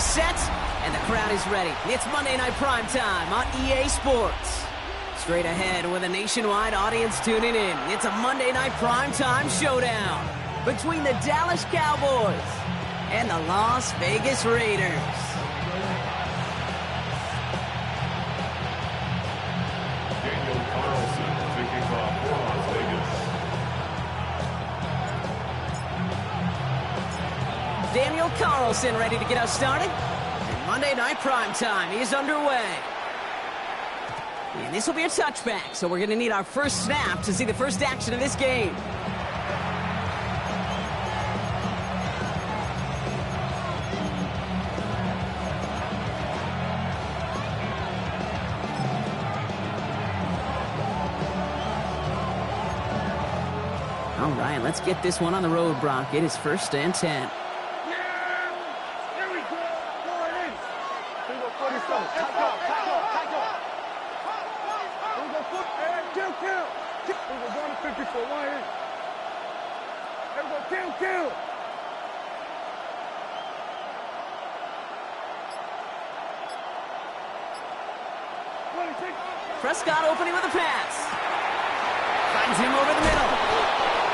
is set, and the crowd is ready. It's Monday Night Primetime on EA Sports. Straight ahead with a nationwide audience tuning in. It's a Monday Night Primetime showdown between the Dallas Cowboys and the Las Vegas Raiders. Daniel Carlson ready to get us started. And Monday Night Primetime is underway. And this will be a touchback, so we're going to need our first snap to see the first action of this game. All right, let's get this one on the road, Brock. It is 1st and 10. Prescott opening with a pass. Finds him over the middle.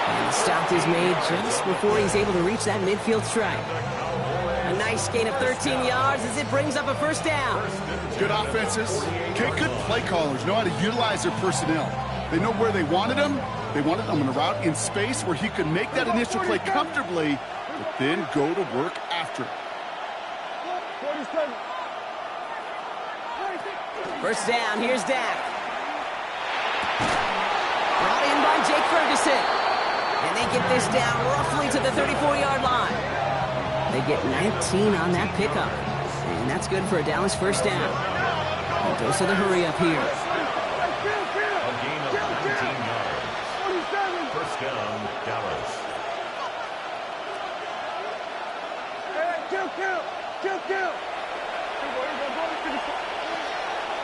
And the stop is made just before he's able to reach that midfield strike. A nice gain of 13 yards as it brings up a first down. Good offenses. Okay, good play callers know how to utilize their personnel. They know where they wanted him. They wanted him on a route in space where he could make that initial play comfortably, but then go to work after it. First down, here's Dak. Brought in by Jake Ferguson. And they get this down roughly to the 34-yard line. They get 19 on that pickup. And that's good for a Dallas first down. A dose of the hurry up here. A gain of 19 yards. First down, Dallas.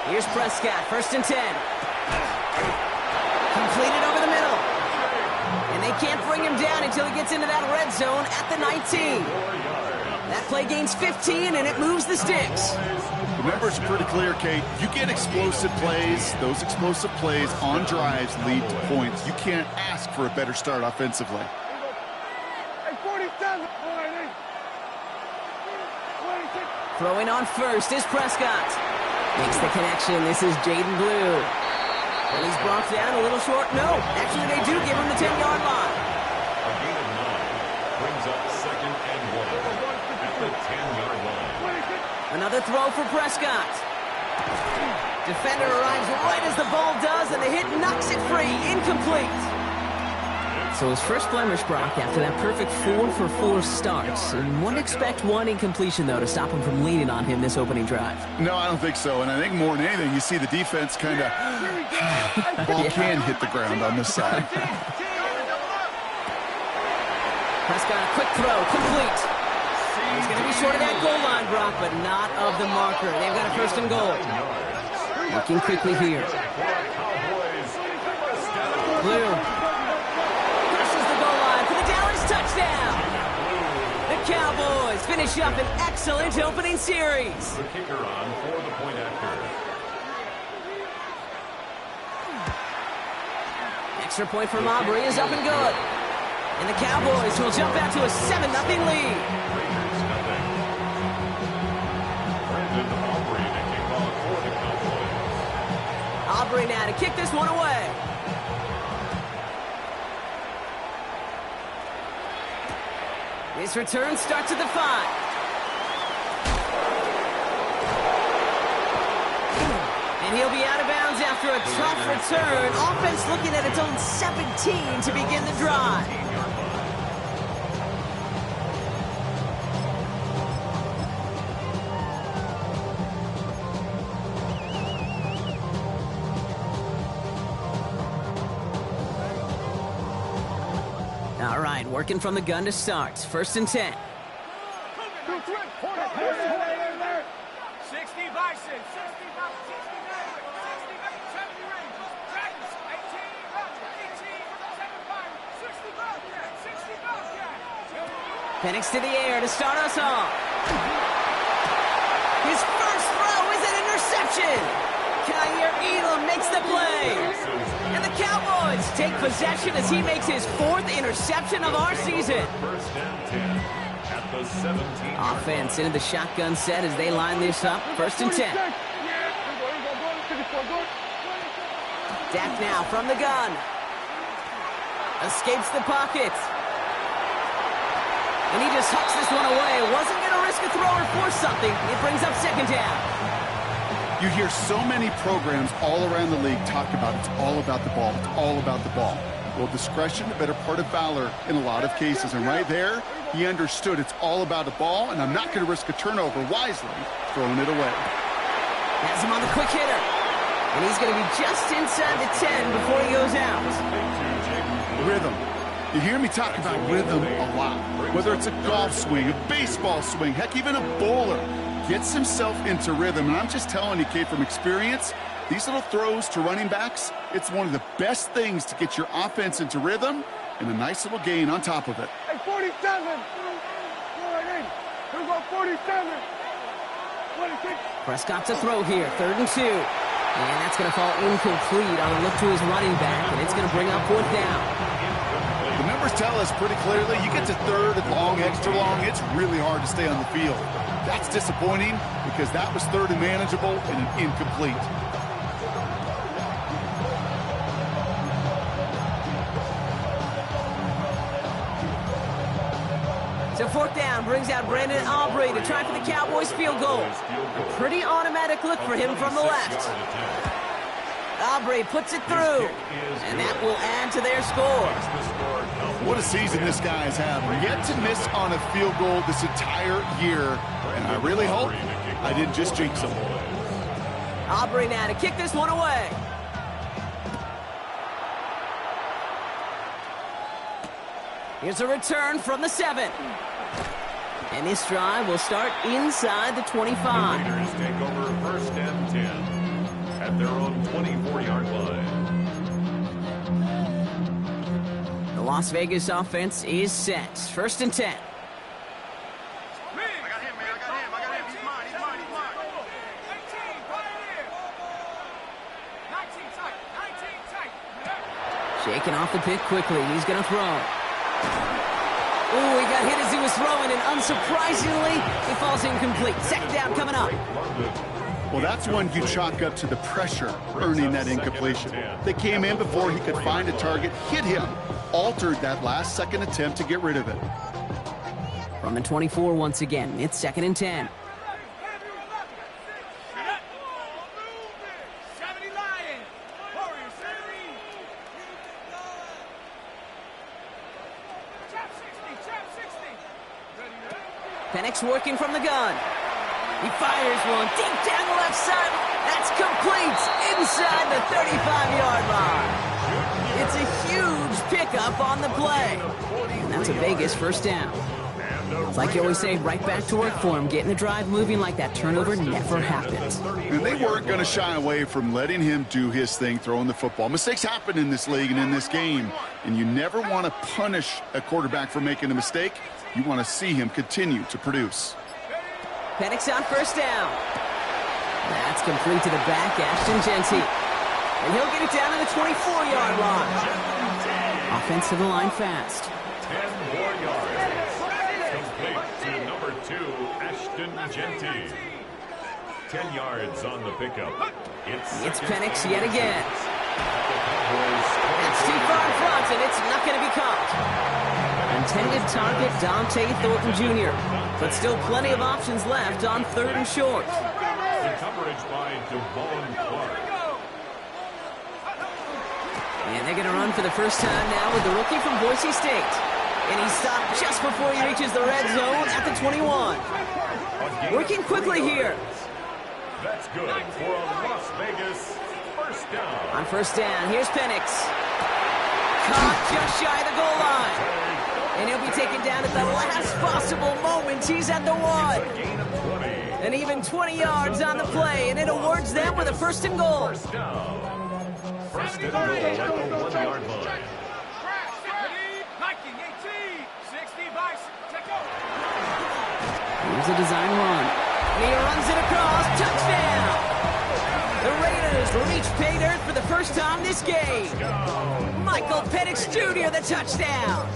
Here's Prescott, 1st and 10. Completed over the middle. And they can't bring him down until he gets into that red zone at the 19. That play gains 15, and it moves the sticks. The numbers are pretty clear, Kate. You get explosive plays. Those explosive plays on drives lead to points. You can't ask for a better start offensively. Throwing on first is Prescott. Makes the connection. This is Jaden Blue. And he's brought down a little short. No, actually they do give him the 10-yard line. A gain of 9 brings up 2nd and 1 at the 10-yard line. Another throw for Prescott. Defender arrives right as the ball does, and the hit knocks it free. Incomplete. So his first blemish, Brock, after that perfect 4-for-4 starts. And wouldn't expect one incompletion, though, to stop him from leaning on him this opening drive. No, I don't think so. And I think more than anything, you see the defense kind of ball can hit the ground on this side. Prescott, a quick throw, complete. He's going to be short of that goal line, Brock, but not of the marker. They've got a 1st and goal. Working quickly here. Blue. Touchdown! The Cowboys finish up an excellent opening series. The kicker on for the point after. Extra point from Aubrey is up and good. And the Cowboys will jump out to a 7-0 lead. Brandon Aubrey to kick off for the Cowboys. Aubrey now to kick this one away. This return starts at the 5. And he'll be out of bounds after a tough return. Offense looking at its own 17 to begin the drive. All right, working from the gun to start. 1st and 10. 60 Bison, 60 Penix to the air to start us off. take possession as he makes his 4th interception of our season. First and 10 at the 17. Offense into the shotgun set as they line this up. 1st and 10. Dak now from the gun. Escapes the pocket. And he just hucks this one away. Wasn't going to risk a throw or force something. It brings up 2nd down. You hear so many programs all around the league talk about it's all about the ball. It's all about the ball. Well, discretion, the better part of valor in a lot of cases. And right there, he understood it's all about the ball, and I'm not going to risk a turnover, wisely throwing it away. Has him on the quick hitter. And he's going to be just inside the 10 before he goes out. Rhythm. You hear me talk about rhythm a lot. Whether it's a golf swing, a baseball swing, heck, even a bowler gets himself into rhythm. And I'm just telling you, Kate, from experience, these little throws to running backs, it's one of the best things to get your offense into rhythm and a nice little gain on top of it. Hey, 47. Who got 47? 26. Prescott to throw here. 3rd and 2. And that's going to fall incomplete on a look to his running back, and it's going to bring up 4th down. The numbers tell us pretty clearly, you get to 3rd and long, extra long, it's really hard to stay on the field. That's disappointing because that was 3rd and manageable and an incomplete. So 4th down brings out Brandon Aubrey to try for the Cowboys field goal. A pretty automatic look for him from the left. Aubrey puts it through, and that will add to their score. What a season this guy is having. Yet to miss on a field goal this entire year, and I really hope I didn't just jinx him. Aubrey now to kick this one away. Here's a return from the 7. And this drive will start inside the 25. The Raiders take over 1st and 10 at their own 24-yard line. The Las Vegas offense is set. 1st and 10. I got him, man. I got him. He's mine. 18, right here. 19 tight. Shaking off the pick quickly. He's going to throw. Ooh, he got hit as he was throwing, and unsurprisingly, he falls incomplete. 2nd down coming up. Well, that's one you chalk up to the pressure earning that incompletion. They came in before he could find a target, hit him, altered that last second attempt to get rid of it. From the 24 once again, it's 2nd and 10. Penix working from the gun. He fires one deep down the left side. That's complete inside the 35-yard line. It's a huge pickup on the play. And that's a Vegas 1st down. It's like you always say, right back to work for him. Getting the drive moving like that turnover never happens. And they weren't going to shy away from letting him do his thing, throwing the football. Mistakes happen in this league and in this game. And you never want to punish a quarterback for making a mistake. You want to see him continue to produce. Penix on 1st down. That's complete to the back, Ashton Genty. And he'll get it down to the 24-yard line. Offensive line fast. 10 more yards. Complete to number 2, Ashton Genty. 10 yards on the pickup. It's Penix yet again. That's too far in front, and it's not going to be caught. Intended target Dante Thornton Jr., but still plenty of options left on 3rd and short. The coverage by Devon Clark. And they're going to run for the first time now with the rookie from Boise State. And he's stopped just before he reaches the red zone at the 21. Working quickly here. That's good for a Las Vegas 1st down. On 1st down, here's Penix. Caught just shy of the goal line. And he'll be taken down at the last possible moment. He's at the 1. And even 20 yards on the play, and it awards them with a 1st and goal. 1st down. 1st and goal at the 1-yard line. Here's a design run. And he runs it across. Touchdown! The Raiders Reach pay dirt for the first time this game. Michael Penix Jr. the touchdown.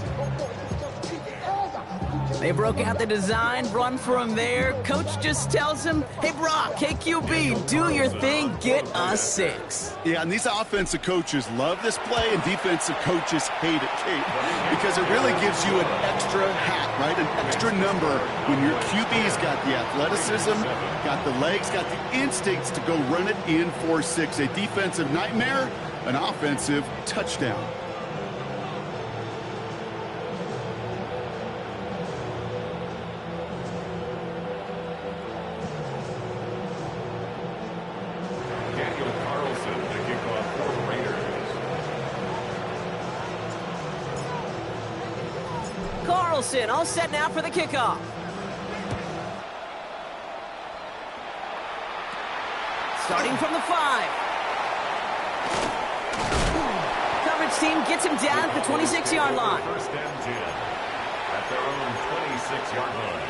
They broke out the design, run for him there. Coach just tells him, hey, Brock, hey, QB, do your thing, get us 6. Yeah, and these offensive coaches love this play, and defensive coaches hate it, Kate, because it really gives you an extra hat, right? An extra number when your QB's got the athleticism, got the legs, got the instincts to go run it in for 6. A defensive nightmare, an offensive touchdown. Carlson, all set now for the kickoff. Starting from the 5. Coverage team gets him down at the 26-yard line. First and 10 at their own 26-yard line.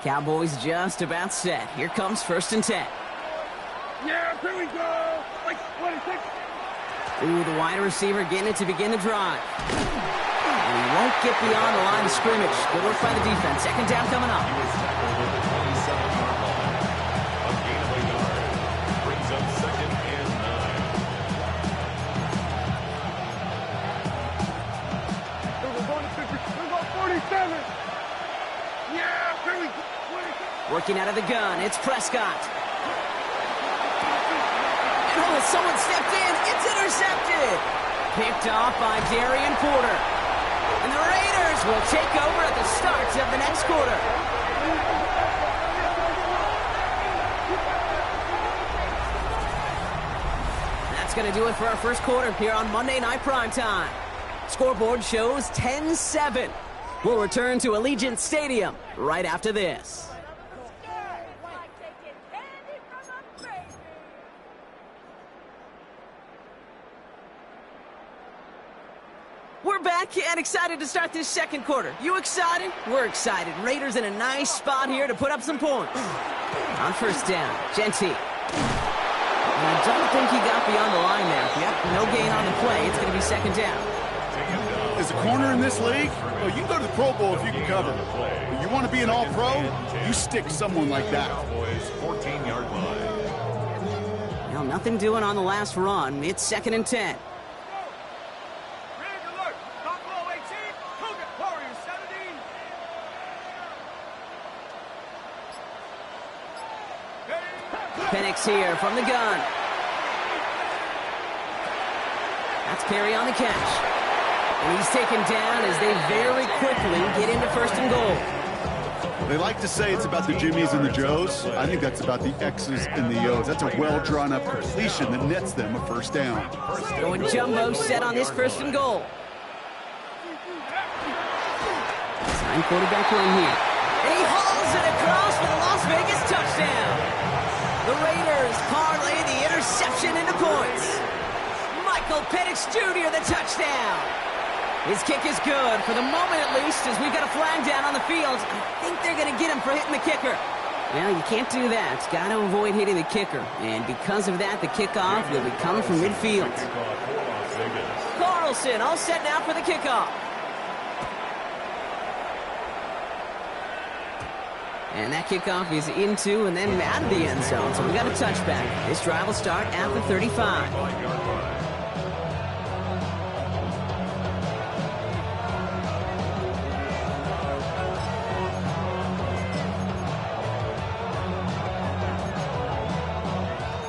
Cowboys just about set. Here comes first and 10. Yeah, here we go. Like 26. Ooh, the wide receiver getting it to begin the drive. And he won't get beyond the line of scrimmage. Good work by the defense. Second down coming up. He was tackled at the 27-yard line. A gain of a yard. Brings up second and 9. We're going to 50. We're going 47. Yeah, here we go. 26. Working out of the gun. It's Prescott. Oh, someone stepped in. It's intercepted. Picked off by Darian Porter. And the Raiders will take over at the start of the next quarter. That's going to do it for our first quarter here on Monday Night Primetime. Scoreboard shows 10-7. We'll return to Allegiant Stadium right after this. We're back and excited to start this second quarter. You excited? We're excited. Raiders in a nice spot here to put up some points. On first down, Genty. And I don't think he got beyond the line there. Yep, no gain on the play. It's going to be second down. As a corner in this league, well, you can go to the Pro Bowl if you can cover. But you want to be an all-pro, you stick someone like that. Cowboys 14-yard line. Well, nothing doing on the last run. It's second and 10. Penix here from the gun. That's carry on the catch. And he's taken down as they very quickly get into first and goal. They like to say it's about the Jimmies and the Joes. I think that's about the X's and the O's. That's a well-drawn-up completion that nets them a first down. Going jumbo set on this first and goal. Time quarterback run here. And he hauls it across for the Las Vegas touchdown. The Raiders parlay the interception into points. Michael Penix Jr. the touchdown. His kick is good, for the moment at least, as we've got a flag down on the field. I think they're going to get him for hitting the kicker. Well, you can't do that. Got to avoid hitting the kicker. And because of that, the kickoff will be coming from midfield. Carlson all set now for the kickoff. And that kickoff is into and then out of the end zone. So we got a touchback. This drive will start at the 35.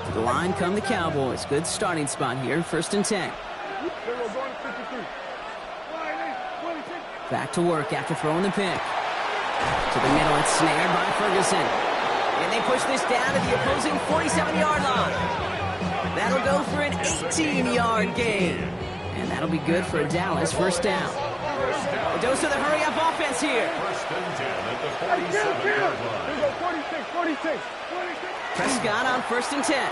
To the line come the Cowboys. Good starting spot here. First and 10. Back to work after throwing the pick. To the middle, it's snared by Ferguson. And they push this down to the opposing 47-yard line. That'll go for an 18-yard gain. And that'll be good for a Dallas first down. A dose of the hurry-up offense here. First and 10 at the 47-yard line. 46. Prescott on first and 10.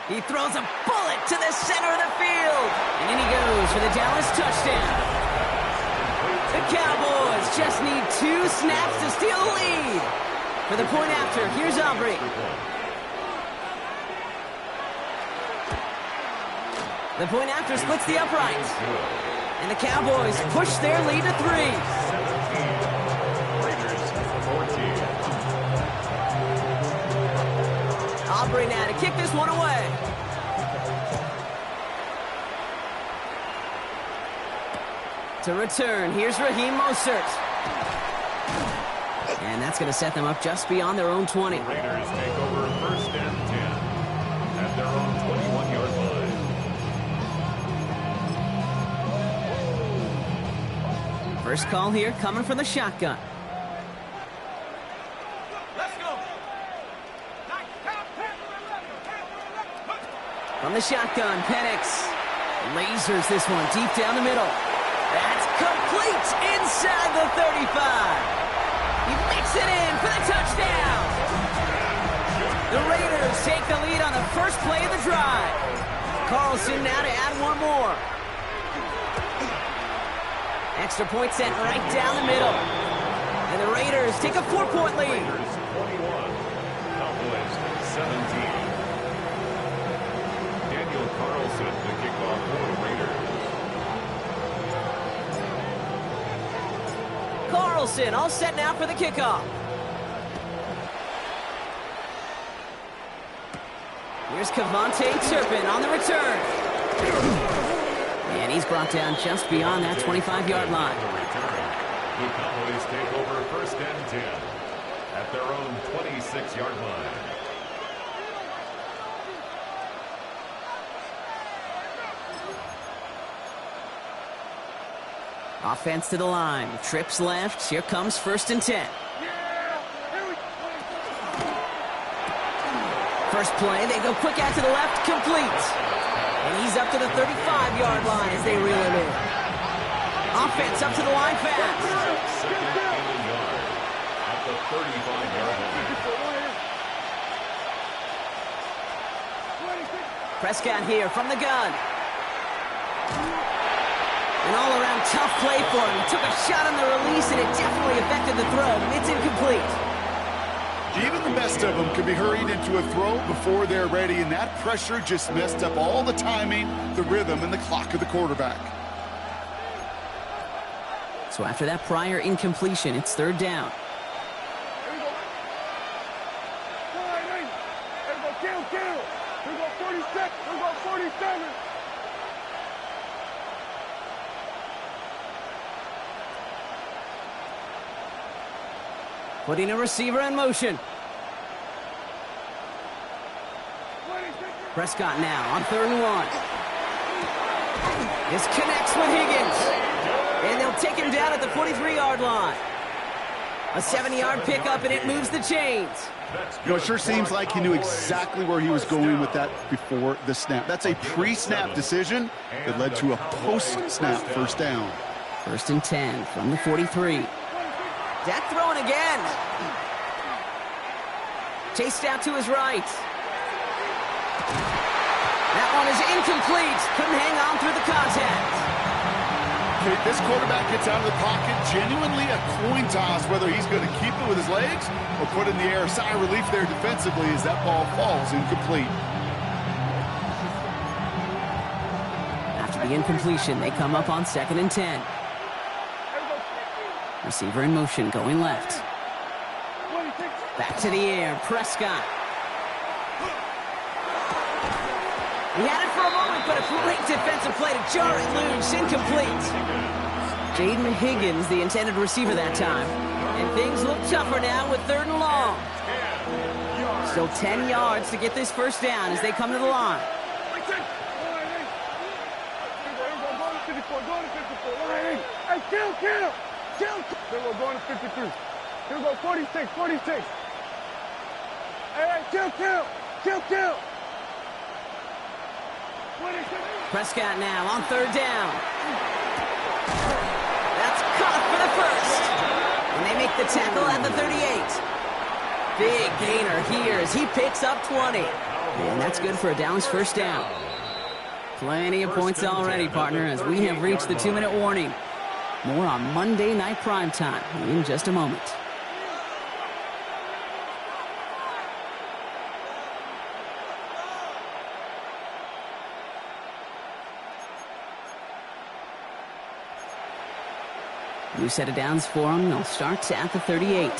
He throws a bullet to the center of the field. And in he goes for the Dallas touchdown. The Cowboys just need 2 snaps to steal the lead. For the point after, here's Aubrey. The point after splits the uprights. And the Cowboys push their lead to 3. Raiders 14. Aubrey now to kick this one away. To return, here's Raheem Mostert. And that's going to set them up just beyond their own 20. Raiders take over 1st and 10 at their own 21-yard line. First call here coming from the shotgun. Let's go. From the shotgun, Penix lasers this one deep down the middle. That's complete inside the 35. He makes it in for the touchdown. The Raiders take the lead on the first play of the drive. Carlson now to add one more. Extra point sent right down the middle. And the Raiders take a 4-point lead. Raiders 21, Cowboys 17. Daniel Carlson to kick off for the Raiders. Carlson all set now for the kickoff. Here's Kevontae Turpin on the return. And he's brought down just beyond that 25-yard line. The return. The Cowboys take over 1st and 10 at their own 26-yard line. Offense to the line. Trips left. Here comes 1st and 10. First play, they go quick out to the left, complete. And he's up to the 35-yard line as they reel him in. Offense up to the line fast. Second and a yard at the 35-yard line. Prescott here from the gun. An all-around tough play for him. He took a shot on the release, and it definitely affected the throw. It's incomplete. Even the best of them can be hurried into a throw before they're ready, and that pressure just messed up all the timing, the rhythm, and the clock of the quarterback. So after that prior incompletion, it's 3rd down. Here we go. Here we go, 46. Here we go, 47. Putting a receiver in motion. Prescott now on 3rd and 1. This connects with Higgins. And they'll take him down at the 43-yard line. A 70-yard pickup, and it moves the chains. You know, it sure seems like he knew exactly where he was going with that before the snap. That's a pre-snap decision that led to a post-snap 1st down. 1st and 10 from the 43. Dak throwing again. Chased out to his right. That one is incomplete. Couldn't hang on through the contact. Okay, this quarterback gets out of the pocket, genuinely a coin toss, whether he's going to keep it with his legs or put it in the air. Sigh of relief there defensively as that ball falls incomplete. After the incompletion, they come up on 2nd and 10. Receiver in motion, going left. Back to the air, Prescott. He had it for a moment, but a great defensive play to jar it loose, incomplete. Jaden Higgins, the intended receiver that time. And things look tougher now with 3rd and long. Still 10 yards to get this 1st down as they come to the line. Hey, kill! Here we go, going to 53. Here we go, 46. Hey, kill! Prescott now on 3rd down. That's caught for the 1st. And they make the tackle at the 38. Big gainer here as he picks up 20. And that's good for a Dallas first down. Plenty of points already, partner, as we have reached the 2-minute warning. More on Monday Night Primetime in just a moment. New set of downs for them. They'll start at the 38.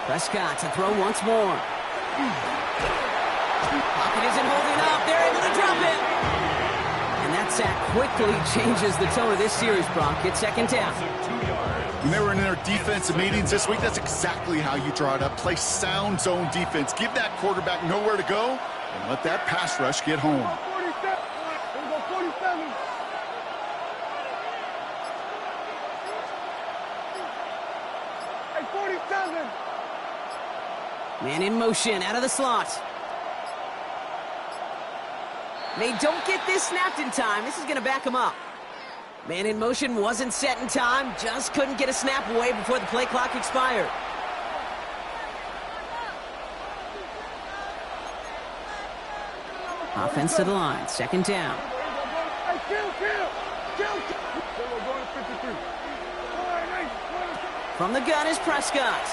Prescott to throw once more. Pocket isn't holding up. They're able to drop it. And that sack quickly changes the tone of this series, Brock. It's second down. When they were in their defensive meetings this week, that's exactly how you draw it up. Play sound zone defense. Give that quarterback nowhere to go and let that pass rush get home. 47. Hey, 47. Man in motion, out of the slot. They don't get this snapped in time. This is going to back them up. Man in motion wasn't set in time. Just couldn't get a snap away before the play clock expired. Offense to the line, second down. From the gun is Prescott.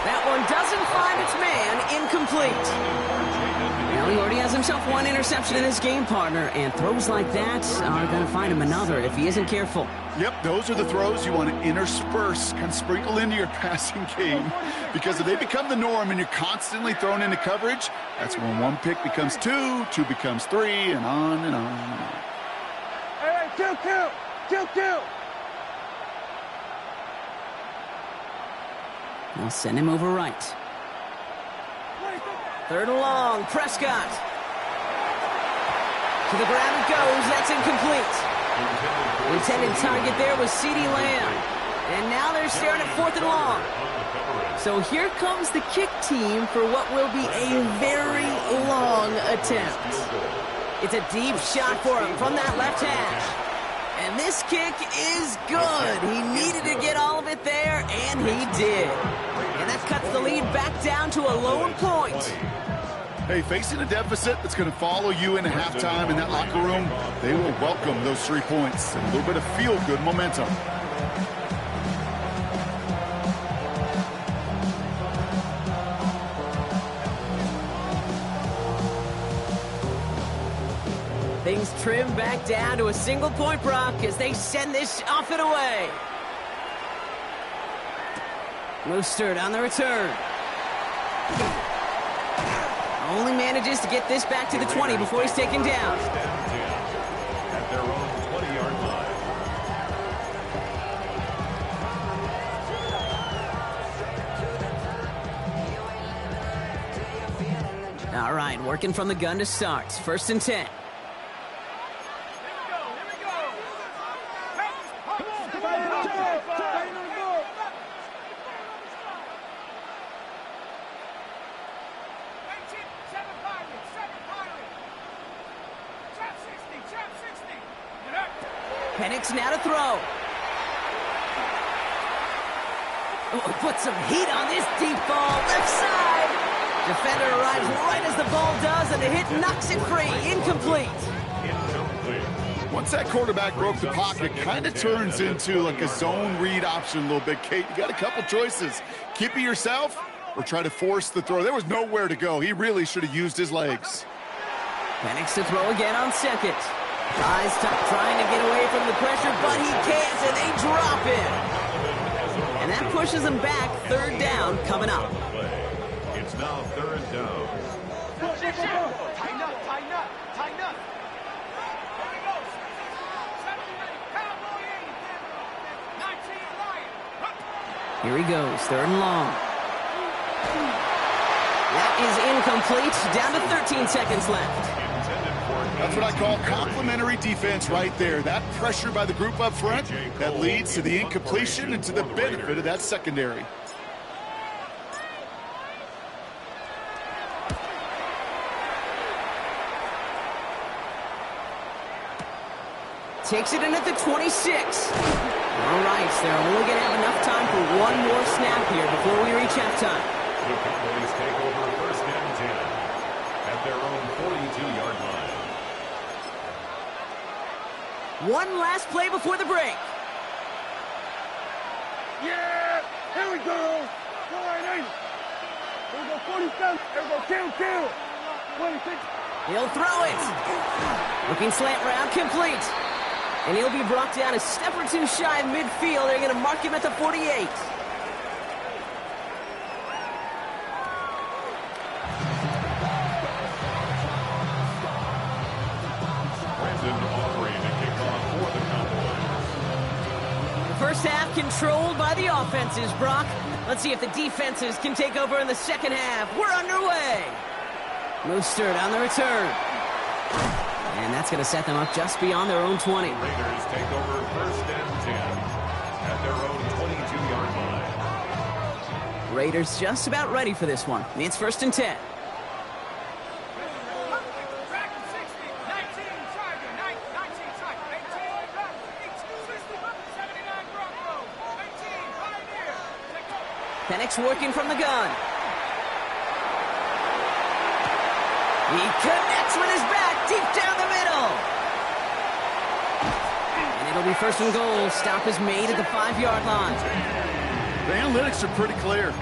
That one doesn't find its man, incomplete. Well, he already has himself one interception in this game, partner, and throws like that are going to find him another if he isn't careful. Yep, those are the throws you want to intersperse, kind of sprinkle into your passing game, because if they become the norm and you're constantly thrown into coverage, that's when one pick becomes two, two becomes three, and on and on and on. Hey, kill. They'll send him over right. Third and long, Prescott. To the ground it goes, that's incomplete. The intended target there was CeeDee Lamb. And now they're staring at fourth and long. So here comes the kick team for what will be a very long attempt. It's a deep shot for him from that left hash. And this kick is good. He needed to get all of it there, and he did. And that cuts the lead back down to a lone point. Hey, facing a deficit that's going to follow you into halftime in that locker room, they will welcome those 3 points and a little bit of feel-good momentum. Things trim back down to a single point, Brock, as they send this off and away. Mostert on the return. Only manages to get this back to the 20 before he's taken down. At their own 20-yard line. All right, working from the gun to start. First and 10. Penix now to throw. Oh, put some heat on this deep ball. Left side. Defender arrives right as the ball does, and the hit knocks it free. Incomplete. Once that quarterback broke the pocket, kind of turns into like a zone read option a little bit. Kate, you got a couple choices. Keep it yourself or try to force the throw. There was nowhere to go. He really should have used his legs. Penix to throw again on second. Trying to get away from the pressure, but he can't, and they drop him. And that pushes him back. Third down coming up. It's now third down. Tighten up. Here he goes, third and long. That is incomplete. Down to 13 seconds left. That's what I call complimentary defense right there. That pressure by the group up front, that leads to the incompletion and to the benefit of that secondary. Takes it in at the 26. All right, right, they're only going to have enough time for one more snap here before we reach halftime. The Cowboys take over first and 10 at their own 42-yard line. One last play before the break. Yeah! Here we go! Go right in! Here we go, 47. Here we go, kill! 26. He'll throw it. Looking slant route, complete. And he'll be brought down a step or two shy of midfield. They're going to mark him at the 48. First half controlled by the offenses, Brock. Let's see if the defenses can take over in the second half. We're underway. Mostert on the return. And that's going to set them up just beyond their own 20. Raiders take over first and 10 at their own 22-yard line. Raiders just about ready for this one. It's first and 10. Penix working from the gun. He connects with his back deep down the middle. And it'll be first and goal. Stop is made at the 5-yard line. The analytics are pretty clear.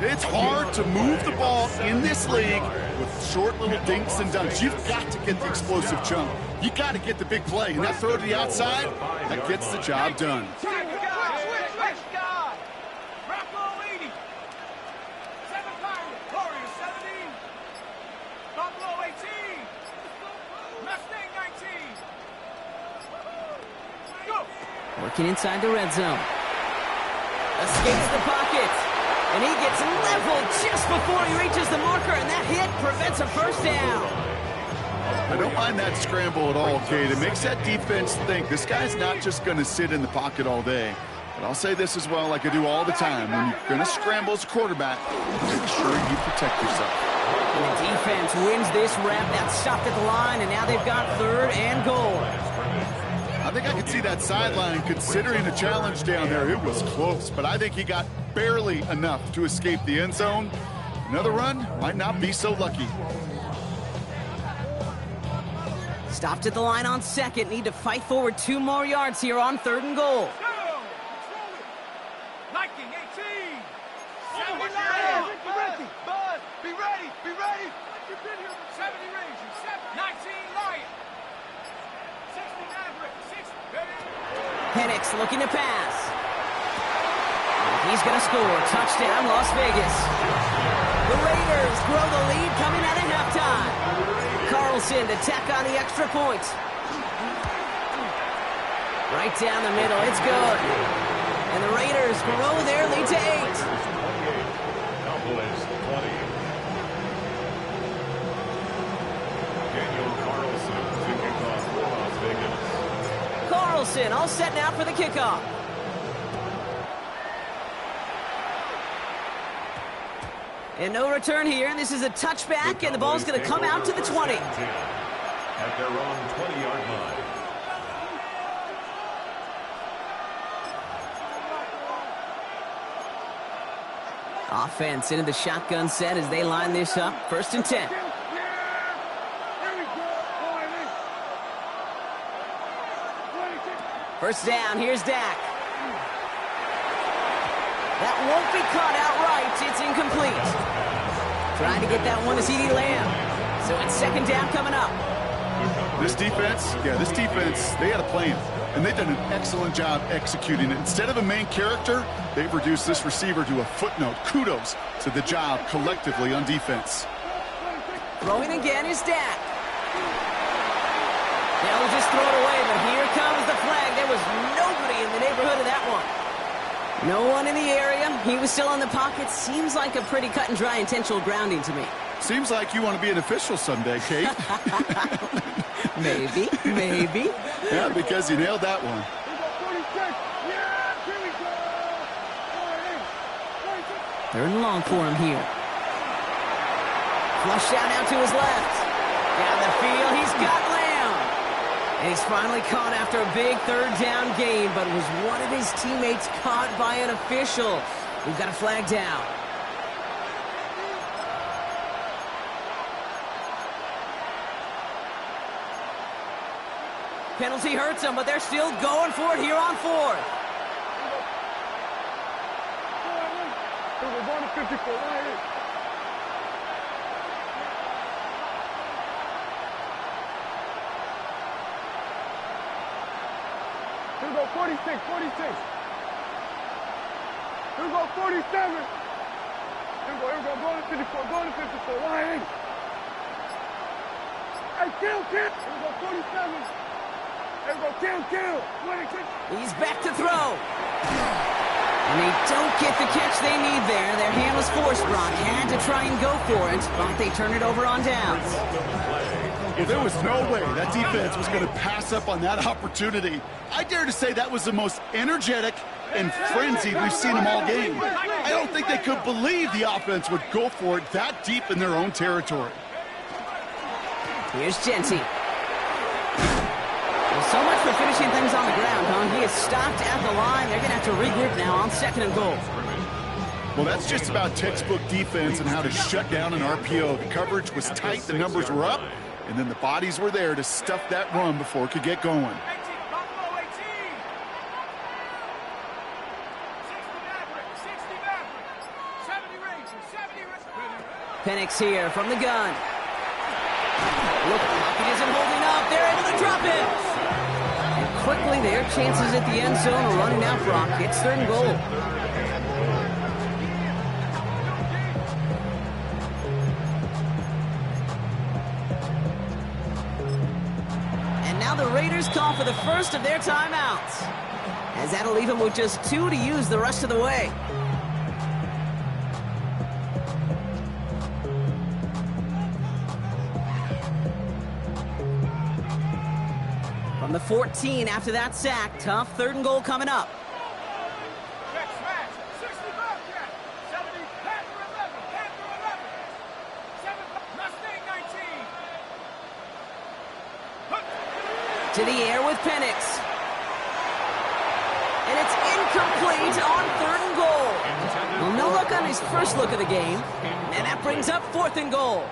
It's hard to move the ball in this league with short little dinks and dunks. You've got to get the explosive chunk. You got to get the big play. And that throw to the outside, that gets the job done. Working inside the red zone. Escapes the pocket. And he gets leveled just before he reaches the marker, and that hit prevents a first down. I don't mind that scramble at all, Kate. It makes that defense think this guy's not just going to sit in the pocket all day. But I'll say this as well, like I do all the time. When you're going to scramble as a quarterback, make sure you protect yourself. And the defense wins this rep. That stopped at the line, and now they've got third and goal. I think I could see that sideline considering the challenge down there. It was close, but I think he got barely enough to escape the end zone. Another run might not be so lucky. Stopped at the line on second. Need to fight forward 2 more yards here on third and goal. Liking 18. Be ready. 70 Rangers. 19 Lions. 69 Bricks. 6. Penix looking to pass. He's going to score. Touchdown, Las Vegas. The Raiders grow the lead coming out of halftime. Carlson to tack on the extra point. Right down the middle. It's good. And the Raiders grow their lead to 8. Cowboys 20. Daniel Carlson to kick off for Las Vegas. Carlson all set now for the kickoff. And no return here. This is a touchback, and the ball's going to come out to the 20. At their own 20-yard line. Offense into the shotgun set as they line this up. First and 10. First down, here's Dak. That won't be caught outright. It's incomplete. Trying to get that one to CeeDee Lamb. So it's second down coming up. This defense, they had a plan. And they've done an excellent job executing it. Instead of a main character, they've reduced this receiver to a footnote. Kudos to the job collectively on defense. Throwing again is Dak. Now we'll just throw it away, but here comes the flag. There was nobody in the neighborhood of that one. No one in the area. He was still in the pocket. Seems like a pretty cut and dry intentional grounding to me. Seems like you want to be an official someday, Kate. Maybe. Yeah, because you nailed that one. Third and long for him here. Flush down out to his left. Down the field, he's got Lamb. And he's finally caught after a big third down game, but was one of his teammates caught by an official? We've got a flag down. Penalty hurts them, but they're still going for it here on fourth. We're going to 54. Right in. Here we go, 46, 46. Here we go, 47. Here we go, going to 54, going to 54. Right in. Hey, kill. Here we go, 47. Here we go, kill. 26. He's back to throw. And they don't get the catch they need there. Their hand was forced, Brock. Had to try and go for it, but they turn it over on downs. Well, there was no way that defense was going to pass up on that opportunity. I dare to say that was the most energetic and frenzied we've seen them all game. I don't think they could believe the offense would go for it that deep in their own territory. Here's Genty. Well, so much for finishing things on the ground, huh? He is stopped at the line. They're going to have to regroup now on 2nd and goal. Well, that's just about textbook defense and how to shut down an RPO. The coverage was tight, the numbers were up, and then the bodies were there to stuff that run before it could get going. Penix here from the gun. Look, it isn't holding up. They're able to drop it. And quickly, their chances at the end zone are running out, Brock. It's 3rd and goal. And now the Raiders call for the first of their timeouts, as that'll leave them with just 2 to use the rest of the way. From the 14 after that sack, tough 3rd and goal coming up. To the air with Penix. And it's incomplete on 3rd and goal. Well, no luck on his first look of the game. And that brings up 4th and goal.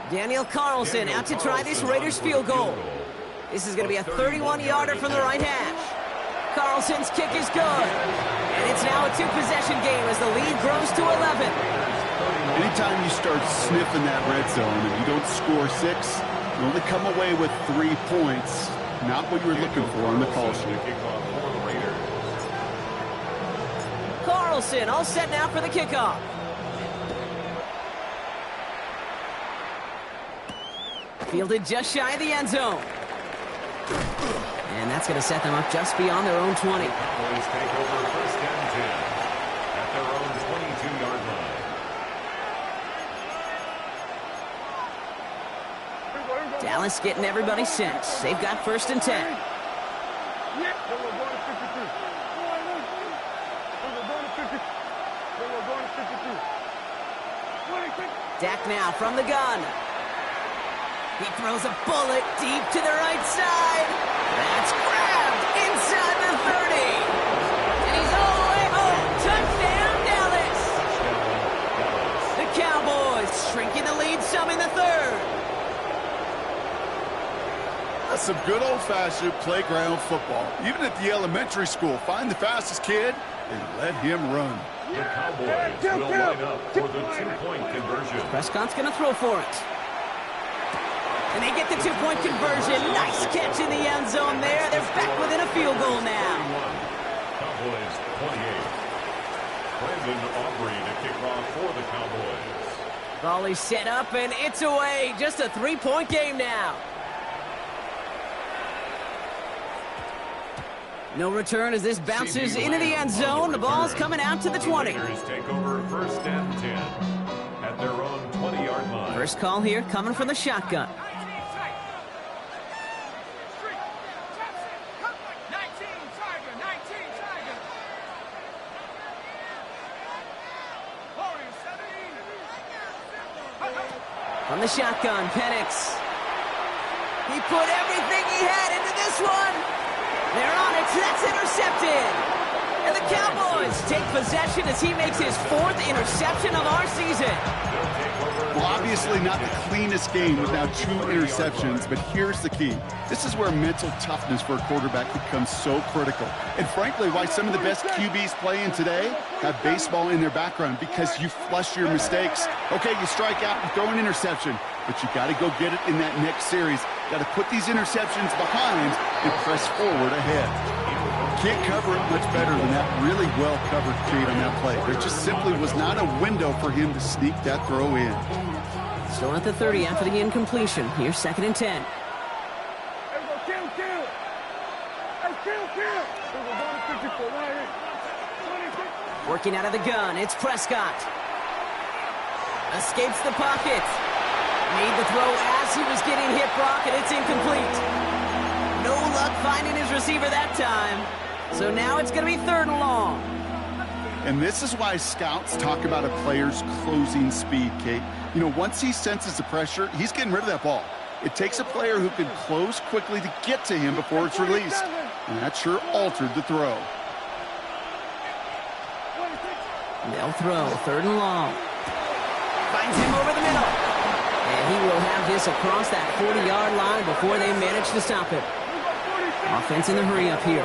Daniel Carlson out to try this Raiders field goal. This is going to be a 31-yarder from the right hash. Carlson's kick is good. And it's now a 2-possession game as the lead grows to 11. Anytime you start sniffing that red zone and you don't score 6, you only come away with 3 points. Not what you were looking for on the call sheet. Carlson all set now for the kickoff. Fielded just shy of the end zone. And that's going to set them up just beyond their own 20. Cowboys take over 1st and 10 at their own 22-yard line. Dallas getting everybody set. They've got 1st and 10. Dak now from the gun. He throws a bullet deep to the right side. That's grabbed inside the 30. And he's all the way home. Touchdown, Dallas. The Cowboys shrinking the lead some in the 3rd. That's some good old-fashioned playground football. Even at the elementary school, find the fastest kid and let him run. The Cowboys will line up for the 2-point conversion. Prescott's going to throw for it. And they get the 2-point conversion. Nice catch in the end zone there. They're back within a field goal now. Cowboys 28. Brandon Aubrey to kick off for the Cowboys. Volley set up and it's away. Just a 3-point game now. No return as this bounces into the end zone. The ball's coming out to the 20. Raiders take over 1st and 10 at their own 20-yard line. First call here coming from the shotgun. From the shotgun, Penix. He put everything he had into this one. They're on it. That's intercepted. And the Cowboys take possession as he makes his 4th interception of our season. Well, obviously not the cleanest game with now 2 interceptions, but here's the key. This is where mental toughness for a quarterback becomes so critical. And frankly, why some of the best QBs playing today have baseball in their background, because you flush your mistakes. Okay, you strike out and throw an interception, but you got to go get it in that next series. Got to put these interceptions behind and press forward ahead. Can't cover it much better than that really well-covered create on that play. There just simply was not a window for him to sneak that throw in. Still at the 30 after the incompletion. Here's 2nd and 10. Working out of the gun, it's Prescott. Escapes the pocket. Made the throw as he was getting hit, Brock, and it's incomplete. No luck finding his receiver that time. So now it's going to be 3rd and long. And this is why scouts talk about a player's closing speed, Kate. You know, once he senses the pressure, he's getting rid of that ball. It takes a player who can close quickly to get to him before it's released. And that sure altered the throw. They'll throw 3rd and long. Finds him over the middle. And he will have this across that 40-yard line before they manage to stop it. Offense in the hurry-up here.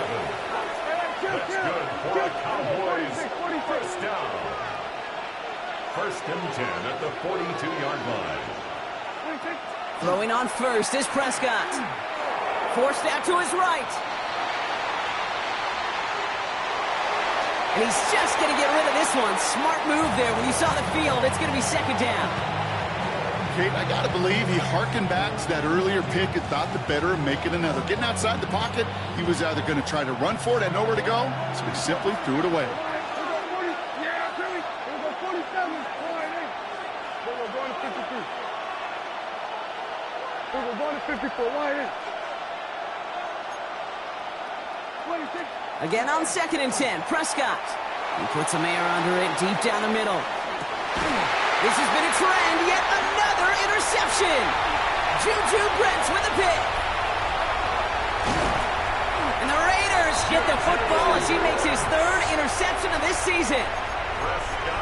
That's good for a Cowboys first down. 1st and 10 at the 42-yard line. Throwing on first is Prescott. Forced out to his right. And he's just going to get rid of this one. Smart move there. When you saw the field, it's going to be 2nd down. Kate, I got to believe he harkened back to that earlier pick and thought the better of making another. Getting outside the pocket, he was either going to try to run for it, had nowhere to go, so he simply threw it away. Again on 2nd and 10, Prescott. He puts some air under it deep down the middle. This has been a trend, yet another interception. Juju Brents with a pick. And the Raiders get the football as he makes his 3rd interception of this season.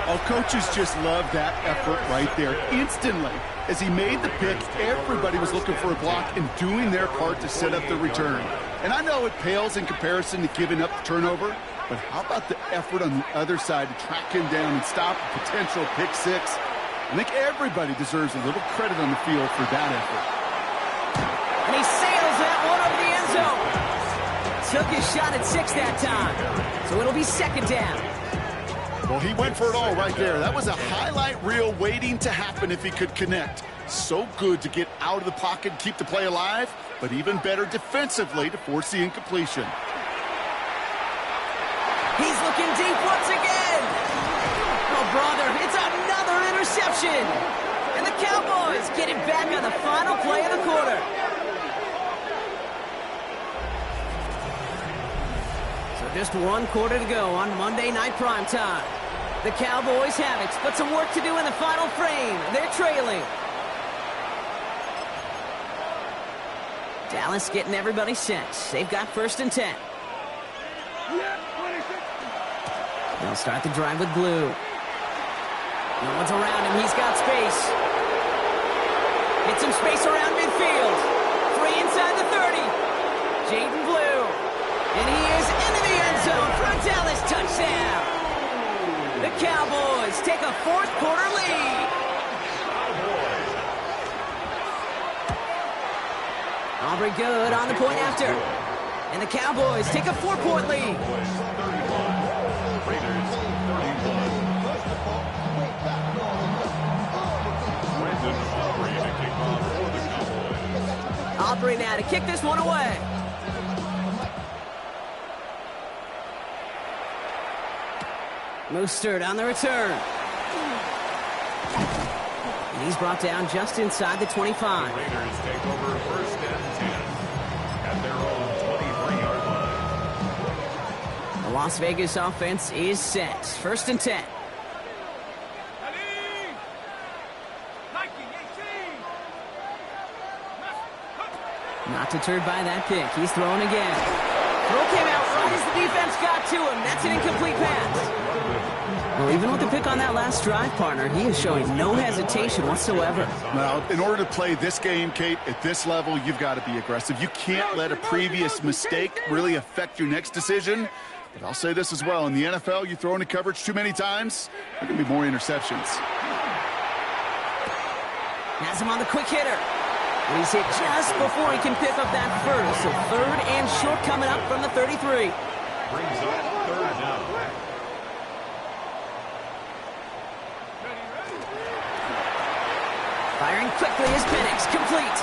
Oh, coaches just love that effort right there. Instantly, as he made the pick, everybody was looking for a block and doing their part to set up the return. And I know it pales in comparison to giving up the turnover, but how about the effort on the other side to track him down and stop a potential pick 6? I think everybody deserves a little credit on the field for that effort. And he sails that one over the end zone. Took his shot at 6 that time. So it'll be 2nd down. Well, he went for it all right there. That was a highlight reel waiting to happen if he could connect. So good to get out of the pocket and keep the play alive, but even better defensively to force the incompletion. He's looking deep once again. Oh, brother, it's another interception. And the Cowboys get it back on the final play of the quarter. So just 1 quarter to go on Monday Night Primetime. The Cowboys have it, but some work to do in the final frame. They're trailing. Dallas getting everybody set. They've got 1st and 10. They'll start the drive with Blue. No one's around him. He's got space. Get some space around midfield. Free inside the 30. Jaden Blue. And he is into the end zone for a Dallas touchdown. The Cowboys take a 4th quarter lead. Aubrey good on the point after. And the Cowboys take a 4-point lead. Aubrey now to kick this one away. Mostert on the return. And he's brought down just inside the 25. The Raiders take over 1st and 10 at their own 23-yard line. The Las Vegas offense is set. 1st and 10. Not deterred by that pick. He's throwing again. Throw came out right as the defense got to him. That's an incomplete pass. Well, even with the pick on that last drive, partner, he is showing no hesitation whatsoever. Now, in order to play this game, Kate, at this level, you've got to be aggressive. You can't let a previous mistake really affect your next decision. But I'll say this as well. In the NFL, you throw into coverage too many times, there can be more interceptions. Has him on the quick hitter. And he's hit just before he can pick up that first. So third and short coming up from the 33. Brings up third down. Firing quickly is Penix, complete.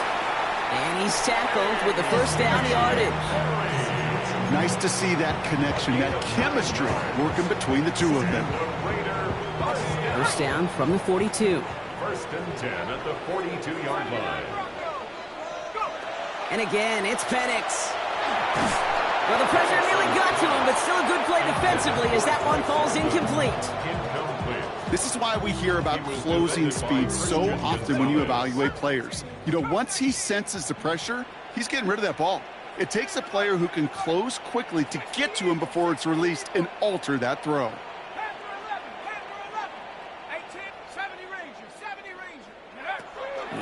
And he's tackled with the first down yardage. Nice to see that connection, that chemistry working between the two of them. First down from the 42. First and 10 at the 42-yard line. And again, it's Penix. Well, the pressure nearly got to him, but still a good play defensively as that one falls incomplete. This is why we hear about closing speed so often when you evaluate players. You know, once he senses the pressure, he's getting rid of that ball. It takes a player who can close quickly to get to him before it's released and alter that throw.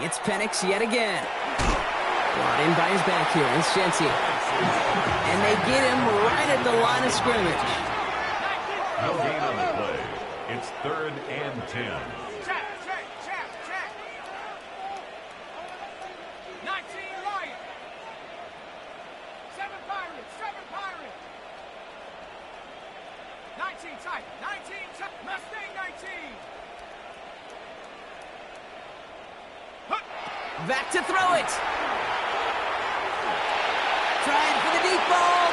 It's Penix yet again. Brought in by his back here. It's Genty. And they get him right at the line of scrimmage. No gain on the play. It's third and 10. Check. 19 Lions. 7 Pirates. 19 tight. 19 tight. Mustang 19. Back to throw it. Trying for the deep ball.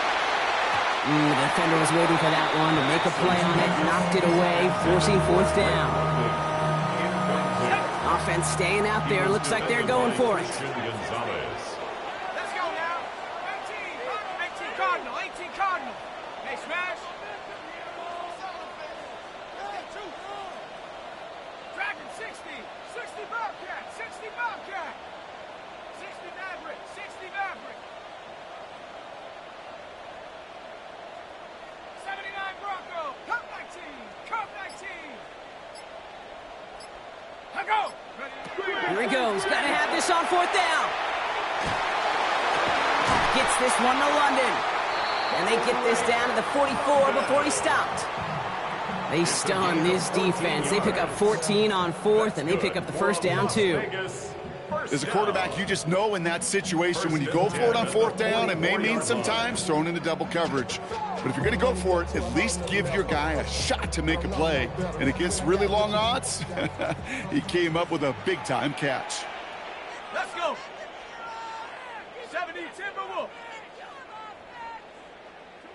The defender was waiting for that one to make a play on it. Knocked it away, forcing fourth down. Offense staying out there. Looks like they're going for it. Let's go now. 18 Cardinal. 18 Cardinal. Hey, smash. Dragon 60. 60 Bobcat. 60 Bobcat. 60 Maverick. 60 Maverick. 79 Bronco. Cup 19. Cup 19. I go. Here he goes. Got to have this on fourth down. Gets this one to London. And they get this down to the 44 before he stopped. They stun this defense. They pick up 14 on fourth, and they pick up the first down, too. As a quarterback, you just know in that situation when you go for it on fourth down, it may mean sometimes thrown into double coverage. But if you're going to go for it, at least give your guy a shot to make a play. And against really long odds, he came up with a big-time catch. Let's go. 70 Timberwolf.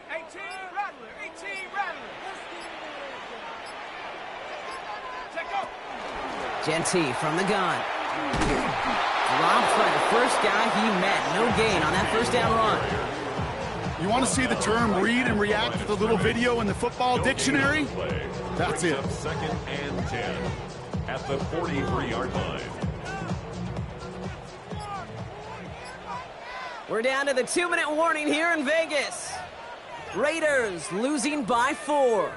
18 Rattler. 18 Rattler. Check go. Genty from the gun. Dropped by the first guy he met. No gain on that first down run. You want to see the term read and react with a little video in the football dictionary? That's it. Second and 10 at the 43-yard line. We're down to the 2-minute warning here in Vegas. Raiders losing by 4.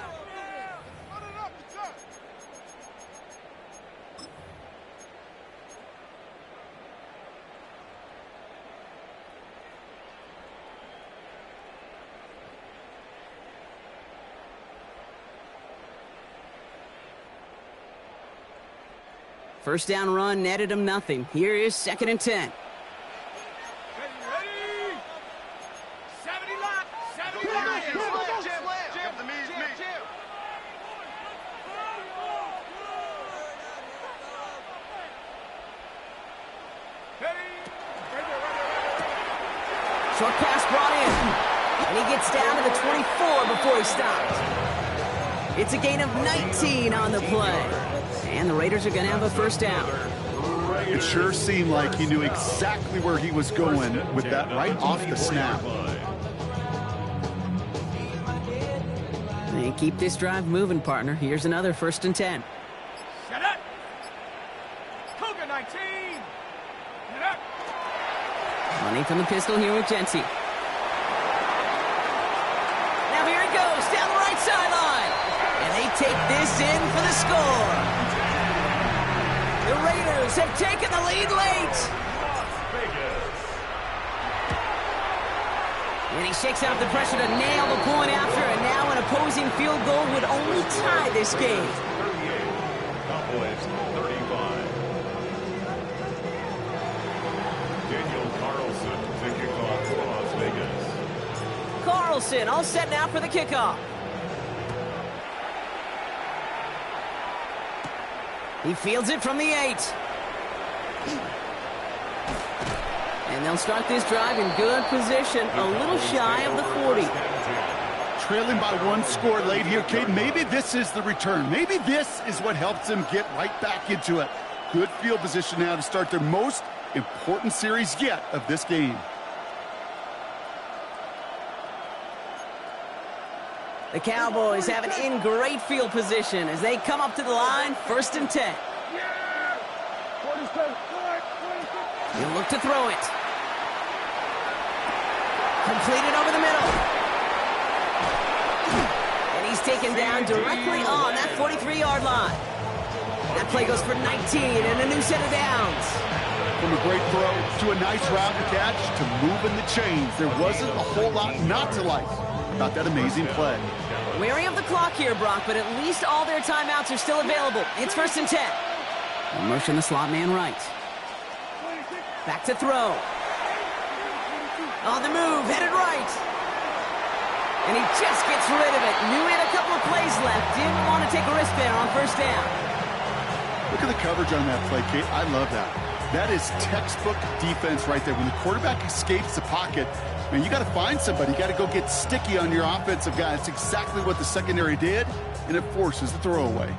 First down run netted him nothing. Here is second and 10. Ready. 70 Lions. 70 Lions. Jam. The me's me. Short pass brought in. And he gets down to the 24 before he stopped. It's a gain of 19 on the play. And the Raiders are going to have a first down. It sure seemed like he knew exactly where he was going with that right off the snap. They keep this drive moving, partner. Here's another first and 10. Shut up. Cougar 19. Shut up. Running from the pistol here with Genty. Now here it goes, down the right sideline. And they take this in for the score. The Raiders have taken the lead late. And he shakes out the pressure to nail the point after, and now an opposing field goal would only tie this game. 38, Cowboys 35. Daniel Carlson to kick off for Las Vegas. Carlson all set now for the kickoff. He fields it from the 8. And they'll start this drive in good position, a little shy of the 40. Trailing by 1 score late here, Kate. Maybe this is the return. Maybe this is what helps them get right back into it. Good field position now to start their most important series yet of this game. The Cowboys have it in great field position as they come up to the line, 1st and 10. He'll look to throw it. Completed over the middle. And he's taken down directly on that 43-yard line. That play goes for 19 and a new set of downs. From a great throw to a nice route to catch to moving the chains. There wasn't a whole lot not to like about that amazing play. Wary of the clock here, Brock, but at least all their timeouts are still available. It's 1st and 10. They'll motion the slot man right. Back to throw. On the move, headed right. And he just gets rid of it. Knew he had a couple of plays left. Didn't want to take a risk there on 1st down. Look at the coverage on that play, Kate. I love that. That is textbook defense right there. When the quarterback escapes the pocket, man, you got to find somebody. You got to go get sticky on your offensive guy. That's exactly what the secondary did, and it forces the throwaway.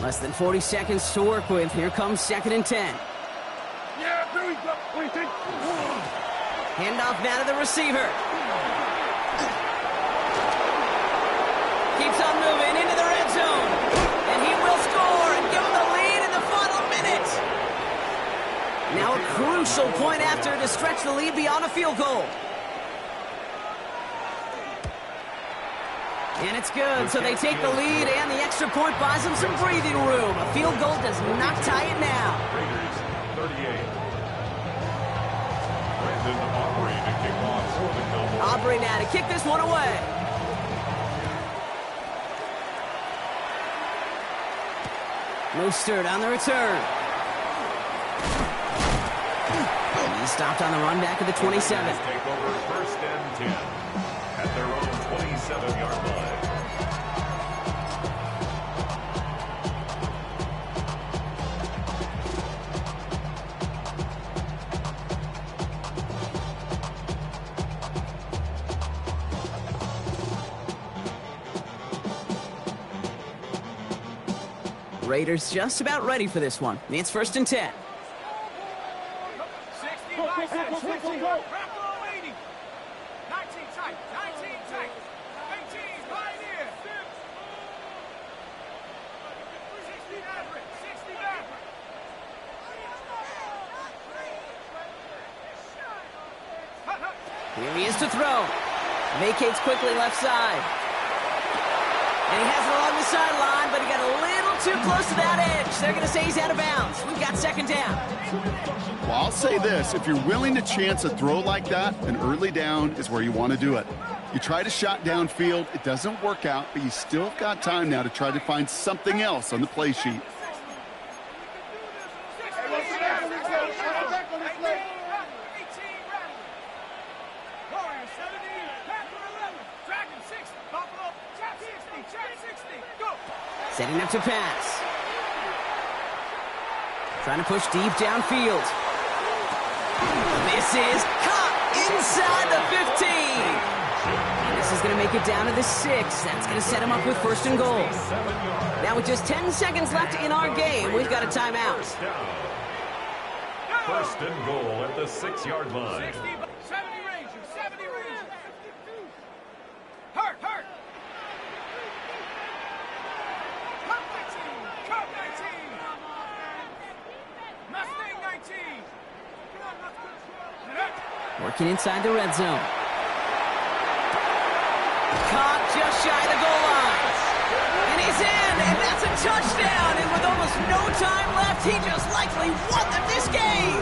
Less than 40 seconds to work with. Here comes 2nd and 10. Yeah, there we go. Handoff now to the receiver. Keeps on moving into the red zone. And he will score and give him the lead in the final minute. Now a crucial point after to stretch the lead beyond a field goal. And it's good, so they take the lead, and the extra point buys them some breathing room. A field goal does not tie it now. Raiders 38. Brandon Aubrey to kick off for the Cowboys. Aubrey now to kick this one away. Mostert on the return. And he's stopped on the run back of the 27. Take over 1st and 10 at their own 27-yard line. Raiders just about ready for this one. It's 1st and 10. 60, right side, 60, wrap on 80. 19 tight, 19 tight. 18, right here. 60 average, 60 average. Here he is to throw. Vacates quickly left side. And he has it along the sideline, but he got a little too close to that edge. They're going to say he's out of bounds. We've got 2nd down. Well, I'll say this. If you're willing to chance a throw like that, an early down is where you want to do it. You try to shot downfield. It doesn't work out, but you still got time now to try to find something else on the play sheet. Setting up to pass. Trying to push deep downfield. This is caught inside the 15. And this is going to make it down to the 6. That's going to set him up with 1st and goal. Now with just 10 seconds left in our game, we've got a timeout. 1st and goal at the 6-yard line. 70 Rangers, 70 Rangers. Hurt. Working inside the red zone. Caught just shy of the goal line. And he's in, and that's a touchdown. And with almost no time left, he just likely won them this game.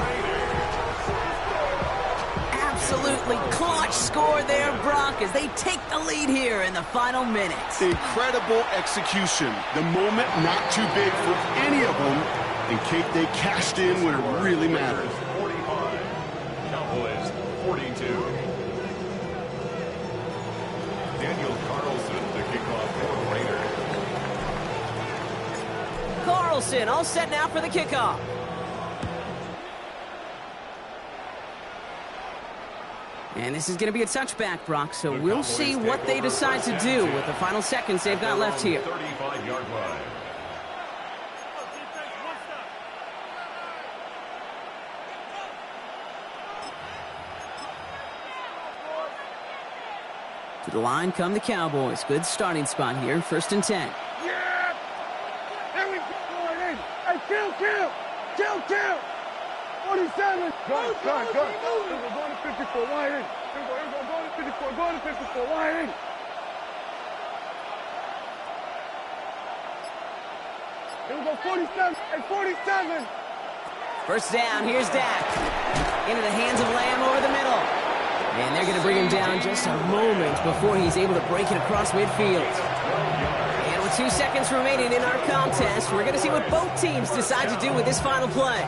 Absolutely clutch score there, Brock, as they take the lead here in the final minutes. Incredible execution. The moment not too big for any of them. And Kate, they cashed in when it really mattered. 45. Cowboys 42. Daniel Carlson to kick off for the Raiders. Carlson all set now for the kickoff. And this is going to be a touchback, Brock, so we'll see what they decide to do with the final seconds they've got left here. 35-yard line. To the line come the Cowboys. Good starting spot here, 1st and 10. Yeah! There we go. Going in. Hey, kill! 47. Go. We're going to 54. Wide in. Here we go. Going to 54. Going to 54. Wide in. Here we go. 47. Hey, 47. First down, here's Dak. Into the hands of Lamb over the middle. And they're going to bring him down just a moment before he's able to break it across midfield. And with 2 seconds remaining in our contest, we're going to see what both teams decide to do with this final play.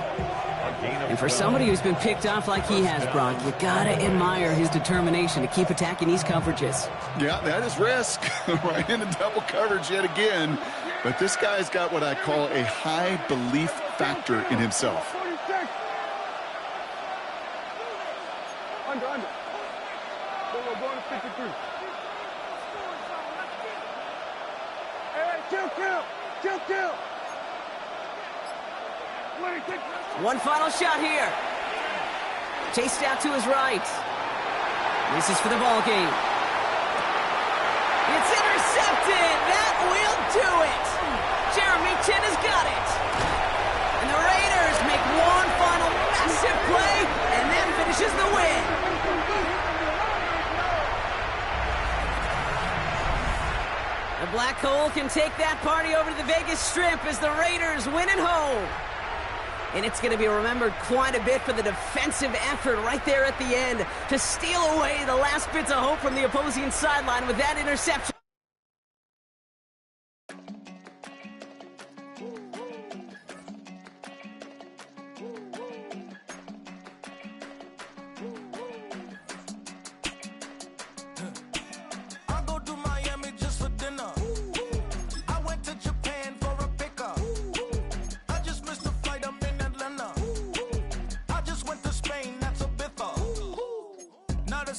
And for somebody who's been picked off like he has, Brock, you got to admire his determination to keep attacking these coverages. Yeah, that is risk. Right into double coverage yet again. But this guy's got what I call a high belief factor in himself. 46. Under. We're going to 53. Hey, kill. One final shot here. Chased out to his right. This is for the ball game. It's intercepted. That will do it. Jeremy Chin has got it. And the Raiders make one final massive play, and that finishes the win. The Black Hole can take that party over to the Vegas Strip as the Raiders win at home. And it's going to be remembered quite a bit for the defensive effort right there at the end to steal away the last bits of hope from the opposing sideline with that interception. Not a